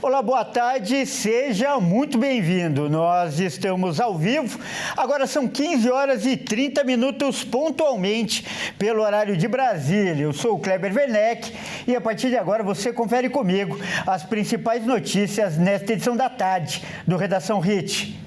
Olá, boa tarde, seja muito bem-vindo. Nós estamos ao vivo, agora são 15 horas e 30 minutos pontualmente pelo horário de Brasília. Eu sou o Kleber Werneck e a partir de agora você confere comigo as principais notícias nesta edição da tarde do Redação Hit.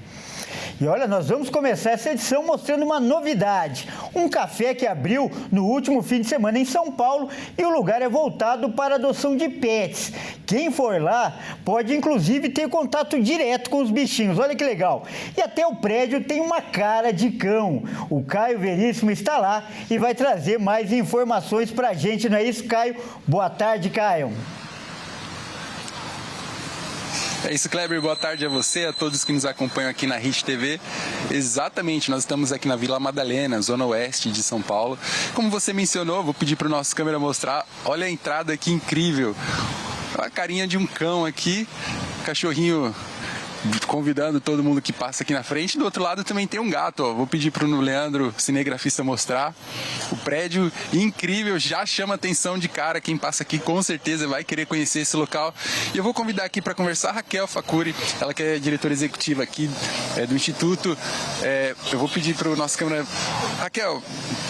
E olha, nós vamos começar essa edição mostrando uma novidade. Um café que abriu no último fim de semana em São Paulo e o lugar é voltado para adoção de pets. Quem for lá pode inclusive ter contato direto com os bichinhos. Olha que legal. E até o prédio tem uma cara de cão. O Caio Veríssimo está lá e vai trazer mais informações para a gente. Não é isso, Caio? Boa tarde, Caio. É isso, Kleber. Boa tarde a você, a todos que nos acompanham aqui na Hit TV. Exatamente, nós estamos aqui na Vila Madalena, zona oeste de São Paulo. Como você mencionou, vou pedir para o nosso câmera mostrar. Olha a entrada aqui incrível. A carinha de um cão aqui, cachorrinho convidando todo mundo que passa aqui na frente. Do outro lado também tem um gato, ó. Vou pedir para o Leandro, cinegrafista, mostrar. O prédio incrível, já chama atenção de cara. Quem passa aqui com certeza vai querer conhecer esse local. E eu vou convidar aqui para conversar a Raquel Facuri, ela que é diretora executiva aqui do Instituto. Eu vou pedir para o nosso câmera... Raquel,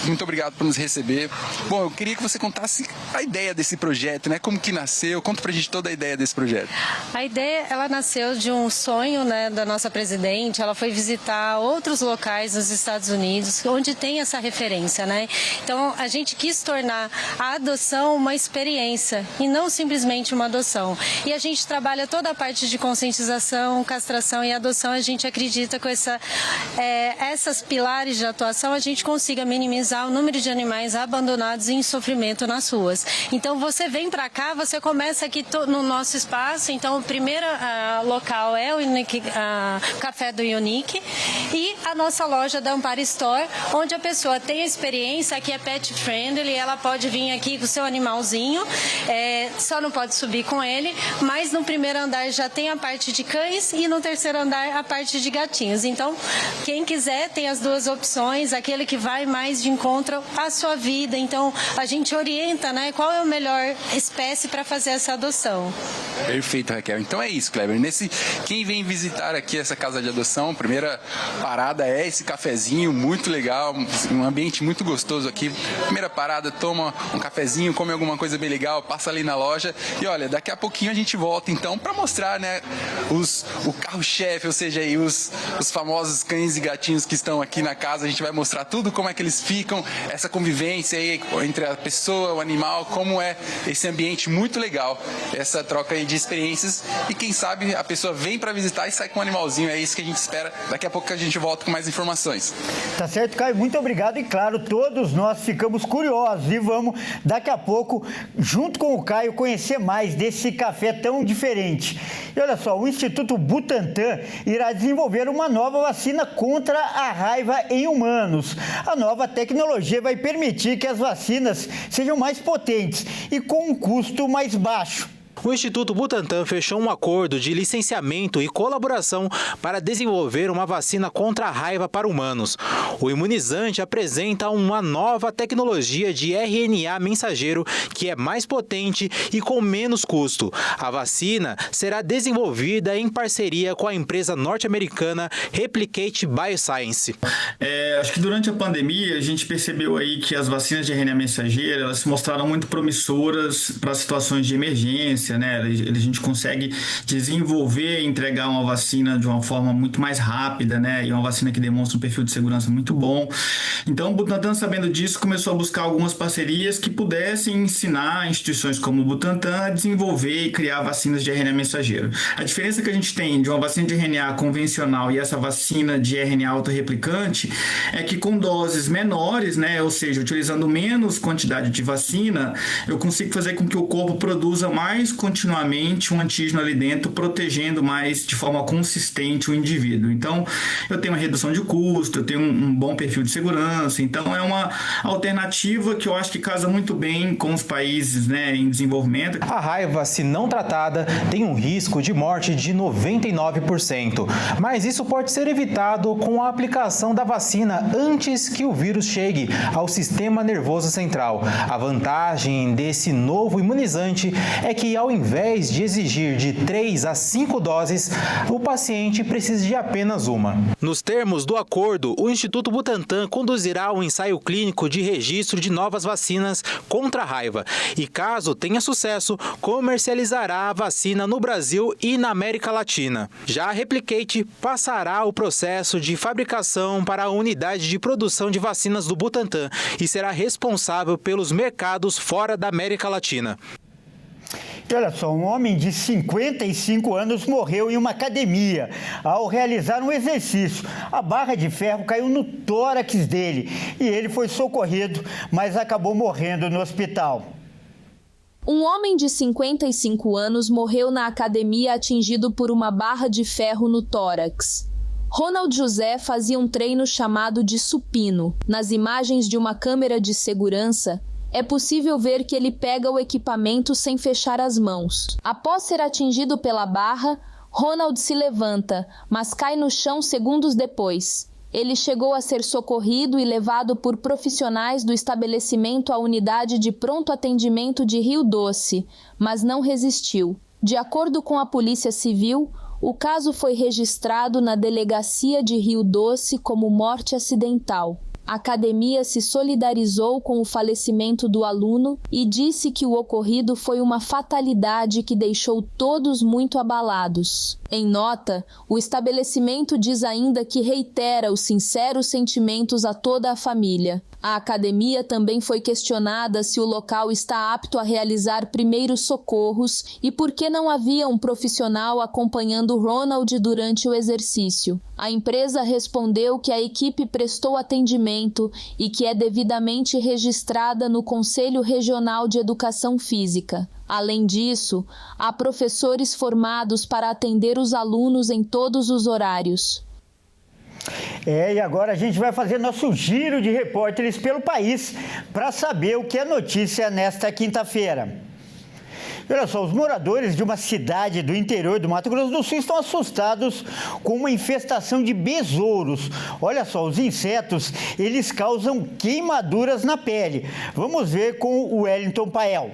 muito obrigado por nos receber. Bom, eu queria que você contasse a ideia desse projeto, né? Como que nasceu? Conta pra gente toda a ideia desse projeto. A ideia, ela nasceu de um sonho, né, da nossa presidente. Ela foi visitar outros locais nos Estados Unidos, onde tem essa referência, né? Então, a gente quis tornar a adoção uma experiência e não simplesmente uma adoção. E a gente trabalha toda a parte de conscientização, castração e adoção. A gente acredita que essas pilares de atuação a gente consiga minimizar o número de animais abandonados e em sofrimento nas ruas. Então, você vem para cá, você começa aqui no nosso espaço. Então, o primeiro local é o Café do Unique e a nossa loja da Amparo Store, onde a pessoa tem a experiência, aqui é pet friendly, ela pode vir aqui com o seu animalzinho, só não pode subir com ele, mas no primeiro andar já tem a parte de cães e no terceiro andar a parte de gatinhos. Então, quem quiser tem as duas opções, aquele que vai mais de encontro à sua vida. Então, a gente orienta, né, qual é a melhor espécie para fazer essa adoção. Perfeito, Raquel. Então é isso, Kleber. Quem vem visitar aqui essa casa de adoção, a primeira parada é esse cafezinho muito legal, um ambiente muito gostoso aqui. Primeira parada, toma um cafezinho, come alguma coisa bem legal, passa ali na loja e olha, daqui a pouquinho a gente volta então para mostrar, né, o carro-chefe, ou seja, aí os famosos cães e gatinhos que estão aqui na casa. A gente vai mostrar tudo, como é que eles ficam, essa convivência aí entre a pessoa, o animal, como é esse ambiente muito legal, essa troca aí de experiências e quem sabe a pessoa vem para visitar e sai com um animalzinho. É isso que a gente espera. Daqui a pouco a gente volta com mais informações. Tá certo, Caio. Muito obrigado. E claro, todos nós ficamos curiosos e vamos, daqui a pouco, junto com o Caio, conhecer mais desse café tão diferente. E olha só, o Instituto Butantan irá desenvolver uma nova vacina contra a raiva em humanos. A nova tecnologia vai permitir que as vacinas sejam mais potentes e com um custo mais baixo. O Instituto Butantan fechou um acordo de licenciamento e colaboração para desenvolver uma vacina contra a raiva para humanos. O imunizante apresenta uma nova tecnologia de RNA mensageiro que é mais potente e com menos custo. A vacina será desenvolvida em parceria com a empresa norte-americana Replicate Bioscience. Acho que durante a pandemia a gente percebeu aí que as vacinas de RNA mensageiro elas se mostraram muito promissoras para situações de emergência, né? A gente consegue desenvolver e entregar uma vacina de uma forma muito mais rápida, né? E uma vacina que demonstra um perfil de segurança muito bom. Então, o Butantan, sabendo disso, começou a buscar algumas parcerias que pudessem ensinar instituições como o Butantan a desenvolver e criar vacinas de RNA mensageiro. A diferença que a gente tem de uma vacina de RNA convencional e essa vacina de RNA autorreplicante é que com doses menores, né? Ou seja, utilizando menos quantidade de vacina, eu consigo fazer com que o corpo produza mais continuamente um antígeno ali dentro, protegendo mais de forma consistente o indivíduo. Então, eu tenho uma redução de custo, eu tenho um bom perfil de segurança. Então, é uma alternativa que eu acho que casa muito bem com os países, né, em desenvolvimento. A raiva, se não tratada, tem um risco de morte de 99%. Mas isso pode ser evitado com a aplicação da vacina antes que o vírus chegue ao sistema nervoso central. A vantagem desse novo imunizante é que, ao ao invés de exigir de 3 a 5 doses, o paciente precisa de apenas uma. Nos termos do acordo, o Instituto Butantan conduzirá um ensaio clínico de registro de novas vacinas contra a raiva e, caso tenha sucesso, comercializará a vacina no Brasil e na América Latina. Já a Replicate passará o processo de fabricação para a unidade de produção de vacinas do Butantan e será responsável pelos mercados fora da América Latina. E olha só, um homem de 55 anos morreu em uma academia ao realizar um exercício. A barra de ferro caiu no tórax dele e ele foi socorrido, mas acabou morrendo no hospital. Um homem de 55 anos morreu na academia atingido por uma barra de ferro no tórax. Ronald José fazia um treino chamado de supino. Nas imagens de uma câmera de segurança, é possível ver que ele pega o equipamento sem fechar as mãos. Após ser atingido pela barra, Ronald se levanta, mas cai no chão segundos depois. Ele chegou a ser socorrido e levado por profissionais do estabelecimento à unidade de pronto atendimento de Rio Doce, mas não resistiu. De acordo com a Polícia Civil, o caso foi registrado na delegacia de Rio Doce como morte acidental. A academia se solidarizou com o falecimento do aluno e disse que o ocorrido foi uma fatalidade que deixou todos muito abalados. Em nota, o estabelecimento diz ainda que reitera os sinceros sentimentos a toda a família. A academia também foi questionada se o local está apto a realizar primeiros socorros e por que não havia um profissional acompanhando Ronald durante o exercício. A empresa respondeu que a equipe prestou atendimento e que é devidamente registrada no Conselho Regional de Educação Física. Além disso, há professores formados para atender os alunos em todos os horários. E agora a gente vai fazer nosso giro de repórteres pelo país para saber o que é notícia nesta quinta-feira. Olha só, os moradores de uma cidade do interior do Mato Grosso do Sul estão assustados com uma infestação de besouros. Olha só, os insetos, eles causam queimaduras na pele. Vamos ver com o Wellington Pael.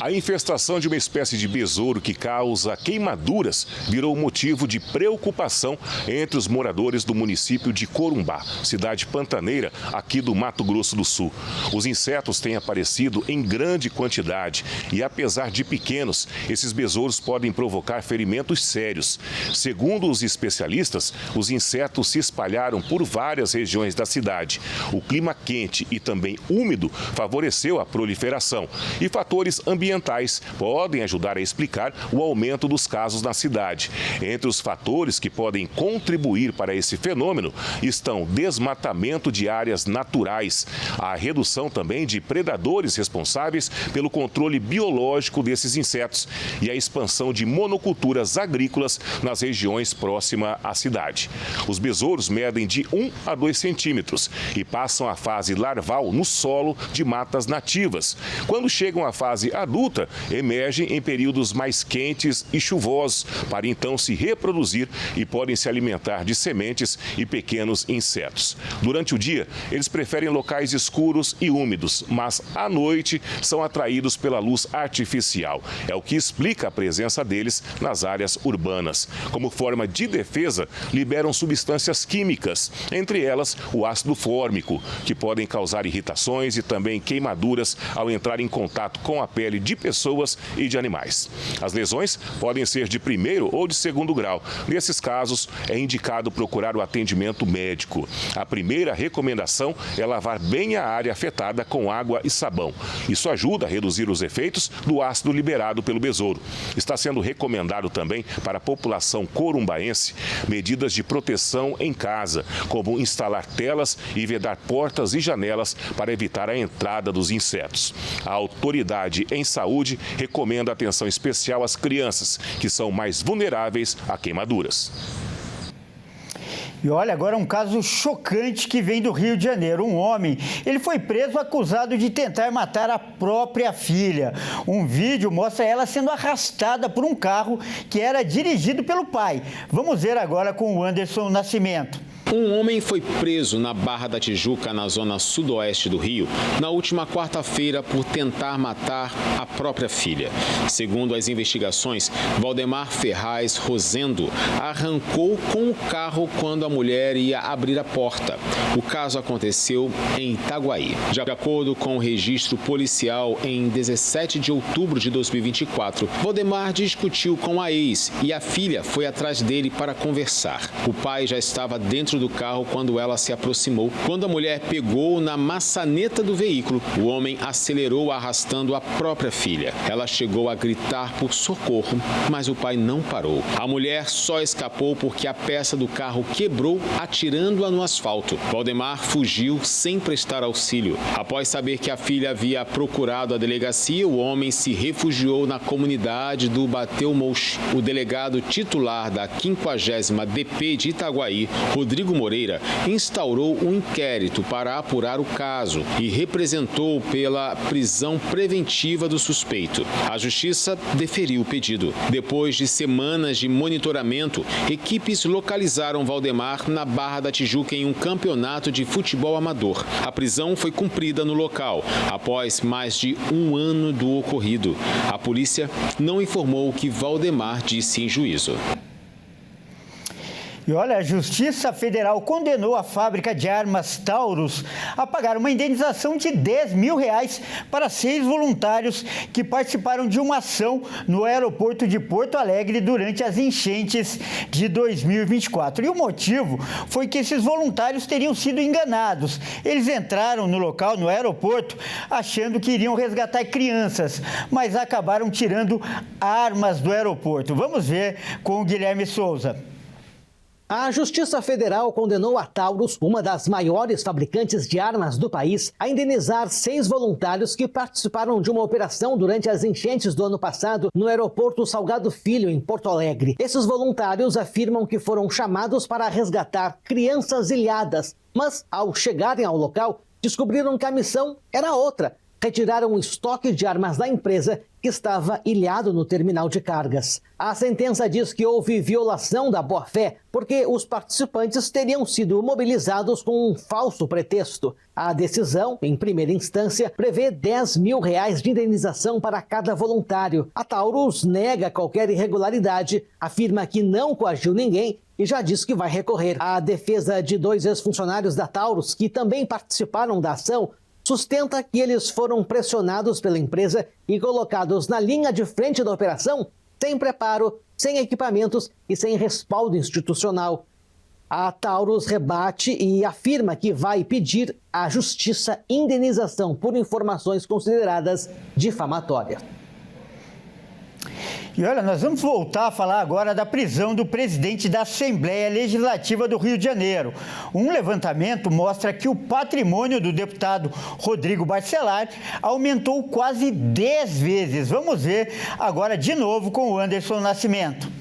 A infestação de uma espécie de besouro que causa queimaduras virou motivo de preocupação entre os moradores do município de Corumbá, cidade pantaneira aqui do Mato Grosso do Sul. Os insetos têm aparecido em grande quantidade e, apesar de pequenos, esses besouros podem provocar ferimentos sérios. Segundo os especialistas, os insetos se espalharam por várias regiões da cidade. O clima quente e também úmido favoreceu a proliferação e fatores ambientais podem ajudar a explicar o aumento dos casos na cidade. Entre os fatores que podem contribuir para esse fenômeno estão desmatamento de áreas naturais, a redução também de predadores responsáveis pelo controle biológico desses insetos e a expansão de monoculturas agrícolas nas regiões próximas à cidade. Os besouros medem de 1 a 2 centímetros e passam a fase larval no solo de matas nativas. Quando chegam à fase adulta, emergem em períodos mais quentes e chuvosos para então se reproduzir e podem se alimentar de sementes e pequenos insetos. Durante o dia, eles preferem locais escuros e úmidos, mas à noite são atraídos pela luz artificial. É o que explica a presença deles nas áreas urbanas. Como forma de defesa, liberam substâncias químicas, entre elas o ácido fórmico, que podem causar irritações e também queimaduras ao entrar em contato com a pele de pessoas e de animais. As lesões podem ser de primeiro ou de segundo grau. Nesses casos, é indicado procurar o atendimento médico. A primeira recomendação é lavar bem a área afetada com água e sabão. Isso ajuda a reduzir os efeitos do ácido liberado pelo besouro. Está sendo recomendado também para a população corumbaense medidas de proteção em casa, como instalar telas e vedar portas e janelas para evitar a entrada dos insetos. A autoridade em saúde recomenda atenção especial às crianças, que são mais vulneráveis a queimaduras. E olha, agora um caso chocante que vem do Rio de Janeiro. Um homem, ele foi preso acusado de tentar matar a própria filha. Um vídeo mostra ela sendo arrastada por um carro que era dirigido pelo pai. Vamos ver agora com o Anderson Nascimento. Um homem foi preso na Barra da Tijuca, na zona sudoeste do Rio, na última quarta-feira por tentar matar a própria filha. Segundo as investigações, Valdemar Ferraz Rosendo arrancou com o carro quando a mulher ia abrir a porta. O caso aconteceu em Itaguaí. De acordo com o registro policial, em 17 de outubro de 2024, Valdemar discutiu com a ex e a filha foi atrás dele para conversar. O pai já estava dentro do carro quando ela se aproximou. Quando a mulher pegou na maçaneta do veículo, o homem acelerou arrastando a própria filha. Ela chegou a gritar por socorro, mas o pai não parou. A mulher só escapou porque a peça do carro quebrou, atirando-a no asfalto. Valdemar fugiu sem prestar auxílio. Após saber que a filha havia procurado a delegacia, o homem se refugiou na comunidade do Bateu-Moche. O delegado titular da 50ª DP de Itaguaí, Rodrigo Moreira, instaurou um inquérito para apurar o caso e representou pela prisão preventiva do suspeito. A Justiça deferiu o pedido. Depois de semanas de monitoramento, equipes localizaram Valdemar na Barra da Tijuca em um campeonato de futebol amador. A prisão foi cumprida no local, após mais de um ano do ocorrido. A polícia não informou o que Valdemar disse em juízo. E olha, a Justiça Federal condenou a fábrica de armas Taurus a pagar uma indenização de R$10 mil para 6 voluntários que participaram de uma ação no aeroporto de Porto Alegre durante as enchentes de 2024. E o motivo foi que esses voluntários teriam sido enganados. Eles entraram no local, no aeroporto, achando que iriam resgatar crianças, mas acabaram tirando armas do aeroporto. Vamos ver com o Guilherme Souza. A Justiça Federal condenou a Taurus, uma das maiores fabricantes de armas do país, a indenizar 6 voluntários que participaram de uma operação durante as enchentes do ano passado no aeroporto Salgado Filho, em Porto Alegre. Esses voluntários afirmam que foram chamados para resgatar crianças ilhadas, mas, ao chegarem ao local, descobriram que a missão era outra. Retiraram o estoque de armas da empresa que estava ilhado no terminal de cargas. A sentença diz que houve violação da boa-fé porque os participantes teriam sido mobilizados com um falso pretexto. A decisão, em primeira instância, prevê R$10 mil de indenização para cada voluntário. A Taurus nega qualquer irregularidade, afirma que não coagiu ninguém e já diz que vai recorrer. A defesa de 2 ex-funcionários da Taurus, que também participaram da ação, sustenta que eles foram pressionados pela empresa e colocados na linha de frente da operação sem preparo, sem equipamentos e sem respaldo institucional. A Taurus rebate e afirma que vai pedir à Justiça indenização por informações consideradas difamatórias. E olha, nós vamos voltar a falar agora da prisão do presidente da Assembleia Legislativa do Rio de Janeiro. Um levantamento mostra que o patrimônio do deputado Rodrigo Bacelar aumentou quase 10 vezes. Vamos ver agora de novo com o Anderson Nascimento.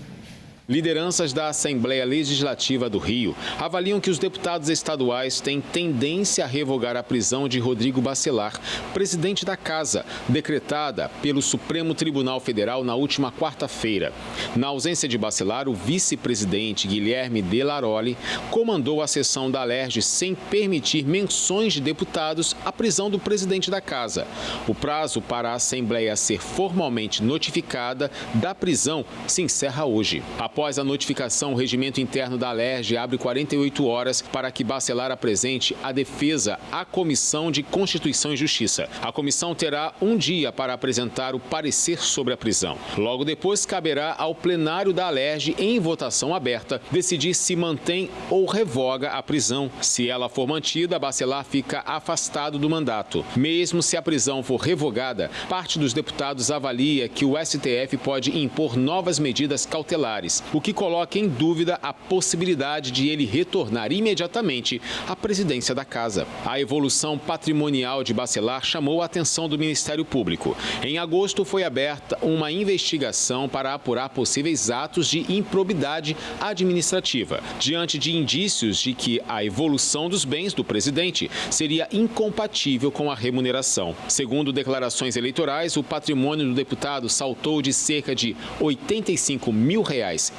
Lideranças da Assembleia Legislativa do Rio avaliam que os deputados estaduais têm tendência a revogar a prisão de Rodrigo Bacelar, presidente da Casa, decretada pelo Supremo Tribunal Federal na última quarta-feira. Na ausência de Bacelar, o vice-presidente Guilherme De Laroli comandou a sessão da Alerj sem permitir menções de deputados à prisão do presidente da Casa. O prazo para a Assembleia ser formalmente notificada da prisão se encerra hoje. Após a notificação, o regimento interno da Alerj abre 48 horas para que Bacelar apresente a defesa à Comissão de Constituição e Justiça. A comissão terá um dia para apresentar o parecer sobre a prisão. Logo depois, caberá ao plenário da Alerj, em votação aberta, decidir se mantém ou revoga a prisão. Se ela for mantida, Bacelar fica afastado do mandato. Mesmo se a prisão for revogada, parte dos deputados avalia que o STF pode impor novas medidas cautelares, o que coloca em dúvida a possibilidade de ele retornar imediatamente à presidência da Casa. A evolução patrimonial de Bacelar chamou a atenção do Ministério Público. Em agosto, foi aberta uma investigação para apurar possíveis atos de improbidade administrativa, diante de indícios de que a evolução dos bens do presidente seria incompatível com a remuneração. Segundo declarações eleitorais, o patrimônio do deputado saltou de cerca de R$85 mil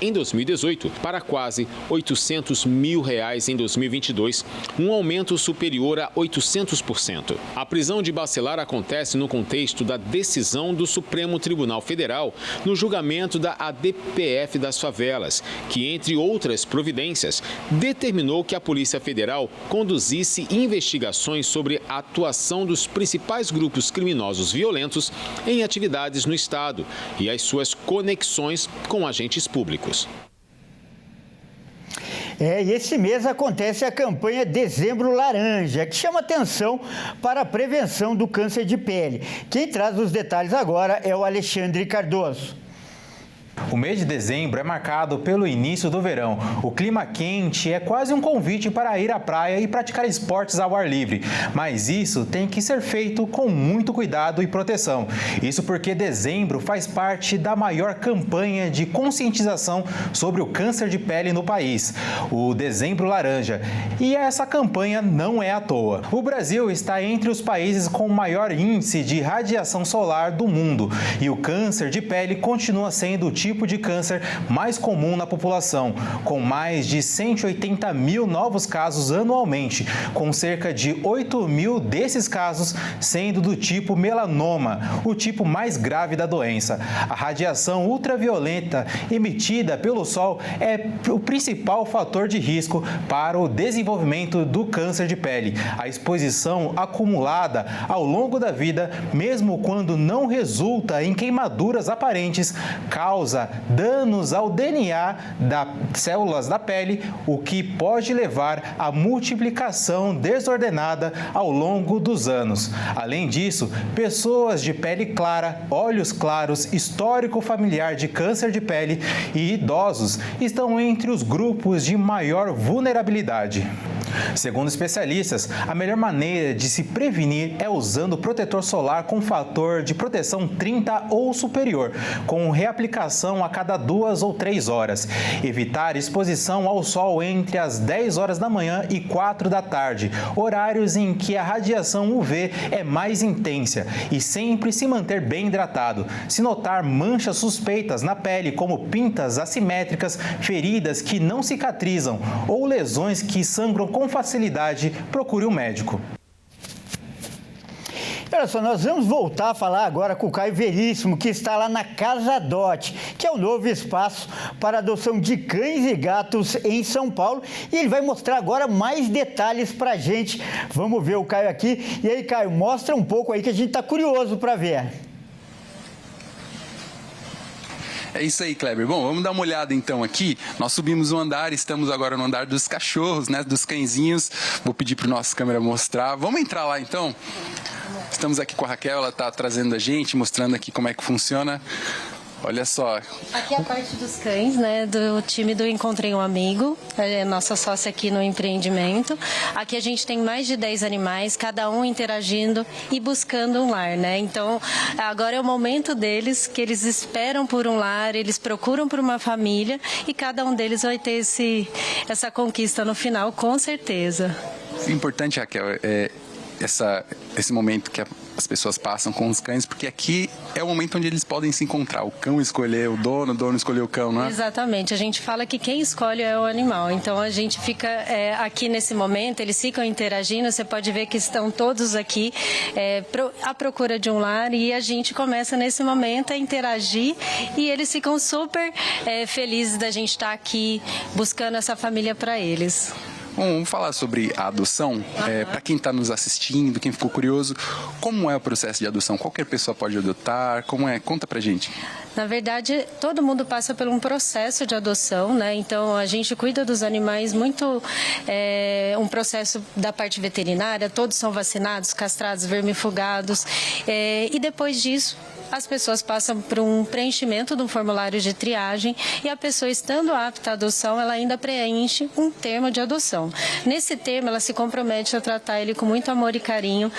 em 2018 para quase R$800 mil em 2022, um aumento superior a 800%. A prisão de Bacelar acontece no contexto da decisão do Supremo Tribunal Federal no julgamento da ADPF das favelas, que, entre outras providências, determinou que a Polícia Federal conduzisse investigações sobre a atuação dos principais grupos criminosos violentos em atividades no Estado e as suas conexões com agentes públicos. E esse mês acontece a campanha Dezembro Laranja, que chama atenção para a prevenção do câncer de pele. Quem traz os detalhes agora é o Alexandre Cardoso. O mês de dezembro é marcado pelo início do verão. O clima quente é quase um convite para ir à praia e praticar esportes ao ar livre. Mas isso tem que ser feito com muito cuidado e proteção. Isso porque dezembro faz parte da maior campanha de conscientização sobre o câncer de pele no país, o Dezembro Laranja. E essa campanha não é à toa. O Brasil está entre os países com maior índice de radiação solar do mundo. E o câncer de pele continua sendo o tipo de câncer mais comum na população, com mais de 180 mil novos casos anualmente, com cerca de 8 mil desses casos sendo do tipo melanoma, o tipo mais grave da doença. A radiação ultravioleta emitida pelo sol é o principal fator de risco para o desenvolvimento do câncer de pele. A exposição acumulada ao longo da vida, mesmo quando não resulta em queimaduras aparentes, causa danos ao DNA das células da pele, o que pode levar à multiplicação desordenada ao longo dos anos. Além disso, pessoas de pele clara, olhos claros, histórico familiar de câncer de pele e idosos estão entre os grupos de maior vulnerabilidade. Segundo especialistas, a melhor maneira de se prevenir é usando protetor solar com fator de proteção 30 ou superior, com reaplicação a cada 2 ou 3 horas. Evitar exposição ao sol entre as 10 horas da manhã e 4 da tarde, horários em que a radiação UV é mais intensa, e sempre se manter bem hidratado. Se notar manchas suspeitas na pele, como pintas assimétricas, feridas que não cicatrizam ou lesões que sangram com facilidade, procure um médico. Olha só, nós vamos voltar a falar agora com o Caio Veríssimo, que está lá na Casa Dot, que é o novo espaço para adoção de cães e gatos em São Paulo. E ele vai mostrar agora mais detalhes para a gente. Vamos ver o Caio aqui. E aí, Caio, mostra um pouco aí que a gente está curioso para ver. É isso aí, Kleber. Bom, vamos dar uma olhada então aqui. Nós subimos um andar, estamos agora no andar dos cachorros, né, dos cãezinhos. Vou pedir para o nosso câmera mostrar. Vamos entrar lá então? Estamos aqui com a Raquel, ela está trazendo a gente, mostrando aqui como é que funciona. Olha só. Aqui é a parte dos cães, né, do time do Encontrei um Amigo, é nossa sócia aqui no empreendimento. Aqui a gente tem mais de 10 animais, cada um interagindo e buscando um lar, né? Então, agora é o momento deles, que eles esperam por um lar, eles procuram por uma família e cada um deles vai ter essa conquista no final, com certeza. O importante, Raquel, é esse momento que as pessoas passam com os cães, porque aqui é o momento onde eles podem se encontrar. O cão escolher o dono escolher o cão, não é? Exatamente. A gente fala que quem escolhe é o animal. Então, a gente fica aqui nesse momento, eles ficam interagindo. Você pode ver que estão todos aqui à procura de um lar e a gente começa nesse momento a interagir e eles ficam super felizes da gente estar aqui buscando essa família para eles. Bom, vamos falar sobre a adoção. Para quem está nos assistindo, quem ficou curioso, como é o processo de adoção? Qualquer pessoa pode adotar? Como é? Conta pra gente. Na verdade, todo mundo passa por um processo de adoção, né? Então, a gente cuida dos animais muito... um processo da parte veterinária, todos são vacinados, castrados, vermifugados. E depois disso, as pessoas passam por um preenchimento de um formulário de triagem e a pessoa, estando apta à adoção, ela ainda preenche um termo de adoção. Nesse termo, ela se compromete a tratar ele com muito amor e carinho.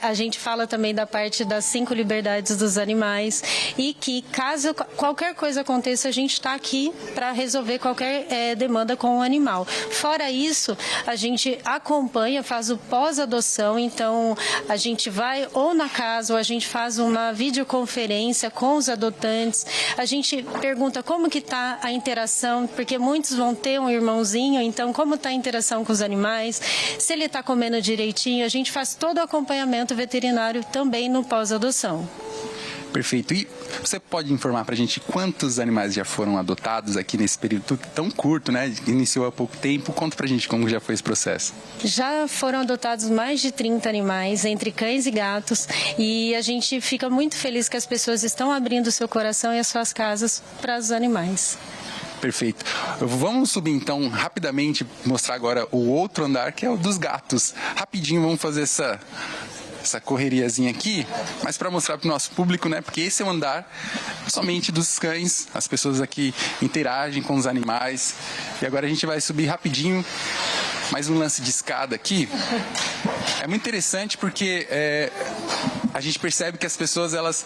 A gente fala também da parte das 5 liberdades dos animais e que, caso qualquer coisa aconteça, a gente está aqui para resolver qualquer demanda com o animal. Fora isso, a gente acompanha, faz o pós-adoção, então a gente vai ou na casa ou a gente faz uma videoconferência videoconferência com os adotantes. A gente pergunta como que está a interação, porque muitos vão ter um irmãozinho, então como está a interação com os animais, se ele está comendo direitinho. A gente faz todo o acompanhamento veterinário também no pós-adoção. Perfeito. E você pode informar para a gente quantos animais já foram adotados aqui nesse período tão curto, né? Iniciou há pouco tempo. Conta para a gente como já foi esse processo. Já foram adotados mais de 30 animais, entre cães e gatos, e a gente fica muito feliz que as pessoas estão abrindo o seu coração e as suas casas para os animais. Perfeito. Vamos subir então rapidamente, mostrar agora o outro andar, que é o dos gatos. Rapidinho, vamos fazer essa correriazinha aqui, mas para mostrar para o nosso público, né? Porque esse é o andar somente dos cães, as pessoas aqui interagem com os animais. E agora a gente vai subir rapidinho, mais um lance de escada aqui. É muito interessante porque a gente percebe que as pessoas, elas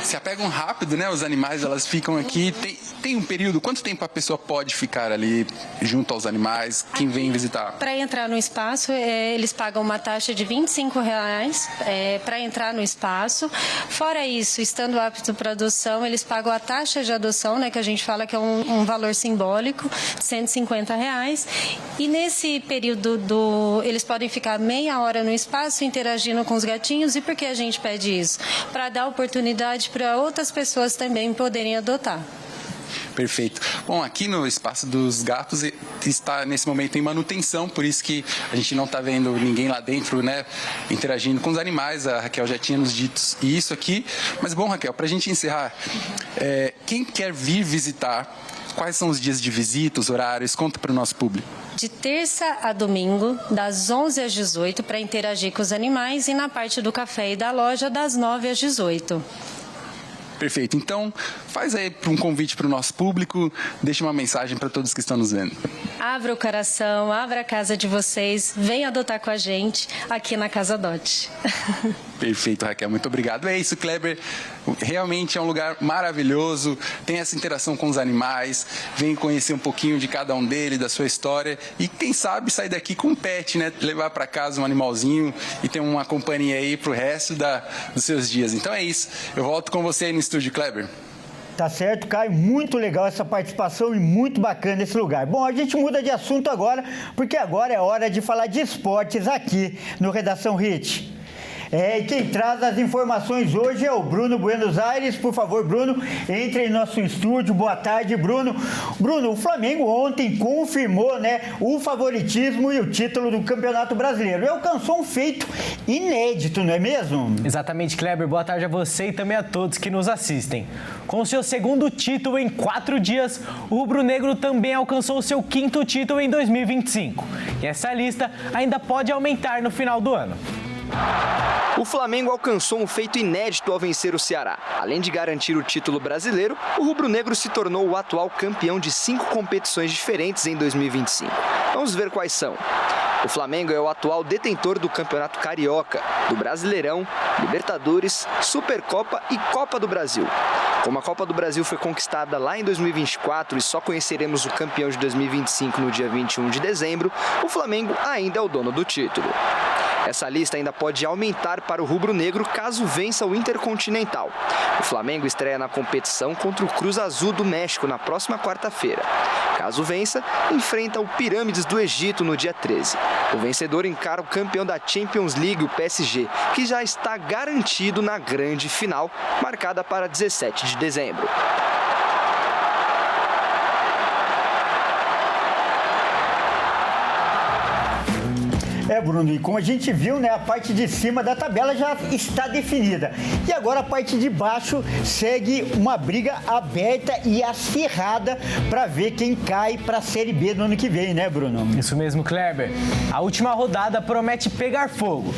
se apegam rápido, né? Os animais, elas ficam aqui. Tem um período, quanto tempo a pessoa pode ficar ali junto aos animais, quem vem visitar? Para entrar no espaço, eles pagam uma taxa de R$25 para entrar no espaço. Fora isso, estando apto para adoção, eles pagam a taxa de adoção, né, que a gente fala que é um valor simbólico, R$150. E nesse período eles podem ficar meia hora no espaço interagindo com os gatinhos. E por que a gente pede isso? Para dar oportunidade para outras pessoas também poderem adotar. Perfeito. Bom, aqui no espaço dos gatos está nesse momento em manutenção, por isso que a gente não está vendo ninguém lá dentro, né, interagindo com os animais. A Raquel já tinha nos dito isso aqui. Mas bom, Raquel, para a gente encerrar, quem quer vir visitar, quais são os dias de visita, os horários? Conta para o nosso público. De terça a domingo, das 11 às 18, para interagir com os animais, e na parte do café e da loja, das 9 às 18. Perfeito. Então, faz aí um convite para o nosso público, deixa uma mensagem para todos que estão nos vendo. Abra o coração, abra a casa de vocês, venha adotar com a gente aqui na Casa Dot. Perfeito, Raquel. Muito obrigado. É isso, Kleber. Realmente é um lugar maravilhoso, tem essa interação com os animais, vem conhecer um pouquinho de cada um deles, da sua história, e quem sabe sair daqui com um pet, né? Levar para casa um animalzinho e ter uma companhia aí pro resto dos seus dias. Então é isso. Eu volto com você aí no estúdio, Kleber. Tá certo, Caio. Muito legal essa participação e muito bacana esse lugar. Bom, a gente muda de assunto agora, porque agora é hora de falar de esportes aqui no Redação Hit. E quem traz as informações hoje é o Bruno Buenos Aires. Por favor, Bruno, entre em nosso estúdio. Boa tarde, Bruno. Bruno, o Flamengo ontem confirmou, né, o favoritismo e o título do Campeonato Brasileiro. E alcançou um feito inédito, não é mesmo? Exatamente, Kleber. Boa tarde a você e também a todos que nos assistem. Com seu segundo título em 4 dias, o rubro-negro também alcançou o seu 5º título em 2025. E essa lista ainda pode aumentar no final do ano. O Flamengo alcançou um feito inédito ao vencer o Ceará. Além de garantir o título brasileiro, o rubro-negro se tornou o atual campeão de 5 competições diferentes em 2025. Vamos ver quais são. O Flamengo é o atual detentor do Campeonato Carioca, do Brasileirão, Libertadores, Supercopa e Copa do Brasil. Como a Copa do Brasil foi conquistada lá em 2024 e só conheceremos o campeão de 2025 no dia 21 de dezembro, o Flamengo ainda é o dono do título. Essa lista ainda pode aumentar para o rubro-negro caso vença o Intercontinental. O Flamengo estreia na competição contra o Cruz Azul do México na próxima quarta-feira. Caso vença, enfrenta o Pirâmides do Egito no dia 13. O vencedor encara o campeão da Champions League, o PSG, que já está garantido na grande final, marcada para 17 de dezembro. Bruno, e como a gente viu, né, a parte de cima da tabela já está definida. E agora a parte de baixo segue uma briga aberta e acirrada para ver quem cai para a Série B no ano que vem, né, Bruno? Isso mesmo, Kleber. A última rodada promete pegar fogo.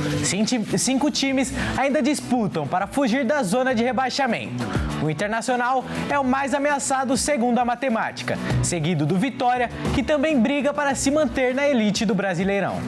5 times ainda disputam para fugir da zona de rebaixamento. O Internacional é o mais ameaçado segundo a matemática, seguido do Vitória, que também briga para se manter na elite do Brasileirão.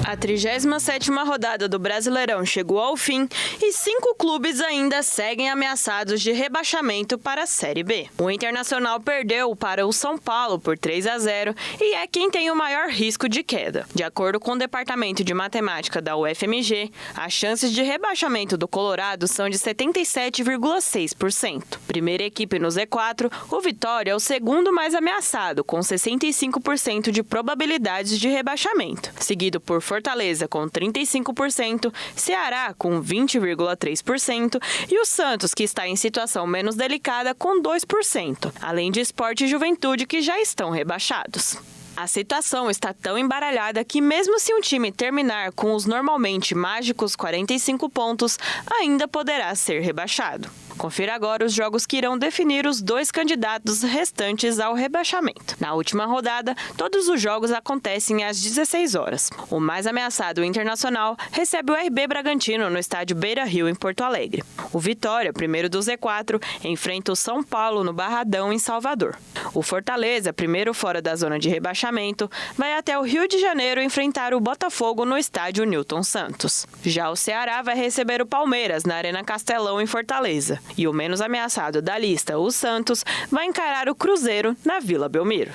A 37ª rodada do Brasileirão chegou ao fim e 5 clubes ainda seguem ameaçados de rebaixamento para a Série B. O Internacional perdeu para o São Paulo por 3-0 e é quem tem o maior risco de queda. De acordo com o Departamento de Matemática da UFMG, as chances de rebaixamento do Colorado são de 77,6%. Primeira equipe no Z4, o Vitória é o segundo mais ameaçado, com 65% de probabilidades de rebaixamento, seguido por Fortaleza com 35%, Ceará com 20,3% e o Santos, que está em situação menos delicada, com 2%, além de Sport e Juventude, que já estão rebaixados. A situação está tão embaralhada que, mesmo se um time terminar com os normalmente mágicos 45 pontos, ainda poderá ser rebaixado. Confira agora os jogos que irão definir os 2 candidatos restantes ao rebaixamento. Na última rodada, todos os jogos acontecem às 16 horas. O mais ameaçado, o Internacional, recebe o RB Bragantino no estádio Beira-Rio, em Porto Alegre. O Vitória, primeiro do Z4, enfrenta o São Paulo no Barradão, em Salvador. O Fortaleza, primeiro fora da zona de rebaixamento, vai até o Rio de Janeiro enfrentar o Botafogo no estádio Newton Santos. Já o Ceará vai receber o Palmeiras na Arena Castelão, em Fortaleza. E o menos ameaçado da lista, o Santos, vai encarar o Cruzeiro na Vila Belmiro.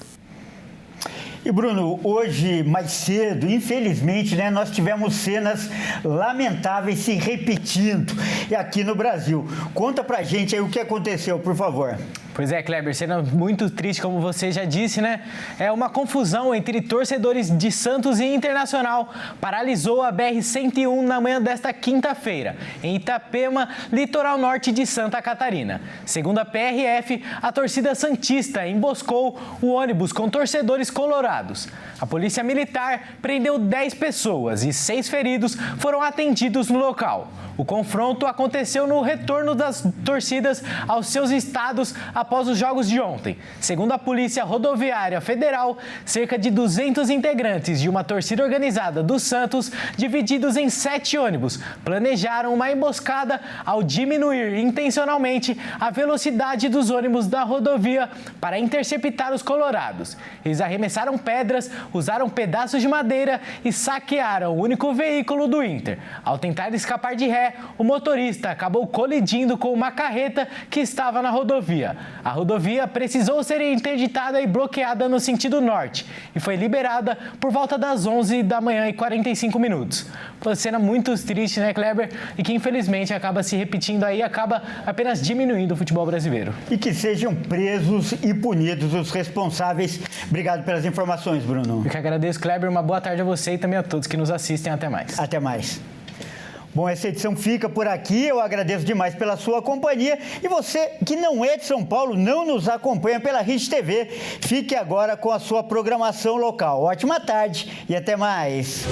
E Bruno, hoje, mais cedo, infelizmente, nós tivemos cenas lamentáveis se repetindo aqui no Brasil. Conta pra gente aí o que aconteceu, por favor. Pois é, Kleber, cena muito triste, como você já disse, né? É uma confusão entre torcedores de Santos e Internacional. Paralisou a BR-101 na manhã desta quinta-feira, em Itapema, litoral norte de Santa Catarina. Segundo a PRF, a torcida santista emboscou o ônibus com torcedores colorados. A polícia militar prendeu 10 pessoas e 6 feridos foram atendidos no local. O confronto aconteceu no retorno das torcidas aos seus estados após os jogos de ontem. Segundo a Polícia Rodoviária Federal, cerca de 200 integrantes de uma torcida organizada do Santos, divididos em 7 ônibus, planejaram uma emboscada ao diminuir intencionalmente a velocidade dos ônibus da rodovia para interceptar os colorados. Eles arremessaram pedras, usaram pedaços de madeira e saquearam o único veículo do Inter. Ao tentar escapar de ré, o motorista acabou colidindo com uma carreta que estava na rodovia. A rodovia precisou ser interditada e bloqueada no sentido norte e foi liberada por volta das 11 da manhã e 45 minutos. Uma cena muito triste, né, Kleber? E que infelizmente acaba se repetindo aí, acaba apenas diminuindo o futebol brasileiro. E que sejam presos e punidos os responsáveis. Obrigado pelas informações, Bruno. Eu que agradeço, Kleber. Uma boa tarde a você e também a todos que nos assistem. Até mais. Até mais. Bom, essa edição fica por aqui. Eu agradeço demais pela sua companhia. E você que não é de São Paulo, não nos acompanha pela Rede TV, fique agora com a sua programação local. Ótima tarde e até mais.